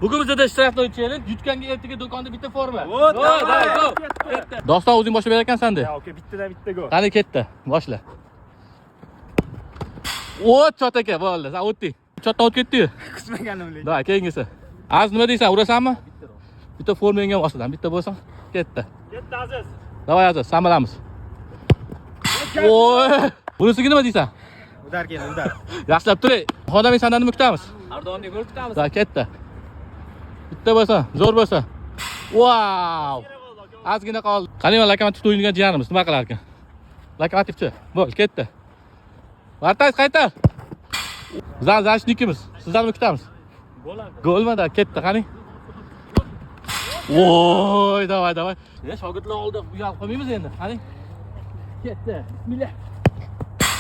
Bugun bizda ishtirokchi challenge yutganga ertaga do'konda bitta forma. Davay, go. Doston o'zing boshlab ber ekansan-da. Ya, oka, bittadan bitta go. Qani ketdi. Boshla. O, chot aka, bo'ldi. Sen o'tding. Chotdan o'tib ketdi-yu. Qismaganim lekin. Davay, keyingisi. Az nima deysan? Urasanmi? Bitta formang ham ostidan bitta bo'lsa, ketdi. Ketdi Aziz. Davay Aziz, sen bilamiz. Voy! Bunisiga nima deysan? Udar keldi, udar. Yaxshilab turay. Xodiming sendan nima kutamiz? Ardonni ko'rib kutamiz. Davay, ketdi. Bitta bo'lsa, zo'r bo'lsa. Wow! Ozgina qoldi. Qani men lokomotiv o'ynagan jiyanimiz nima qilar ekan? Lokomotivchi. Bo'l, ketdi. Vartay qayta. Zashnikimiz. Sizlarni kutamiz. Bo'ladi. Golmada ketdi, qani. Voy, davay. Shogirdlar oldi, bu yo'l qilmaymiz endi. Qani. Ketdi. Bismillah.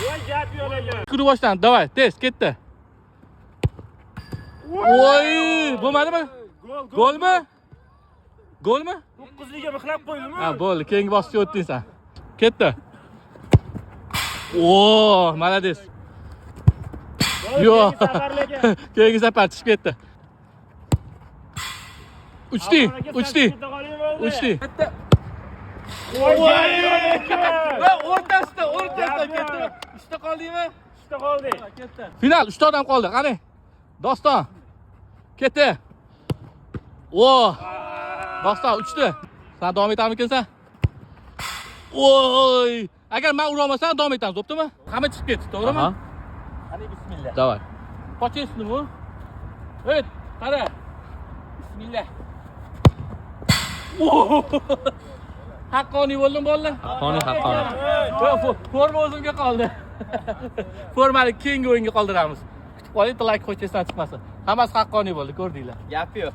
Voy, gap yo'laga. Kuri boshdan, davay, tez, ketdi. Voy, bo'lmadimi? Golmi? Golmi? 9liga mixlab qo'ydimi? Ha, bo'ldi, keyingi bosqichga o'tding sen. Ketdi. Oo, malades. Yo'q. Keyingi safar chiqib ketdi. Uchding. Voy! Va o'rtasida ketdimi? Ishda qoldingmi? Ishda qoldi. Ketdi. Final 3 ta odam qoldi. Qani? Doston. Ketdi. O! Doston uchdi. Sen davom etarmikansan? Voy! Agar men ura olmasam davom etamiz, bo'ptimi? Hamma chiqib ketdi, to'g'rimi? Qani bismillah. Davay. Qochesizmi? Evet, qara. Bismillah. Haqqoniy bo'ldim bolalar. Haqqoniy. Forma o'zimga qoldi. Formani keyingi o'yinga qoldiramiz. Kutib qoling, like qo'ysangiz chiqmasin. Hammasi haqqoniy bo'ldi, ko'rdinglar. Gap yo'q.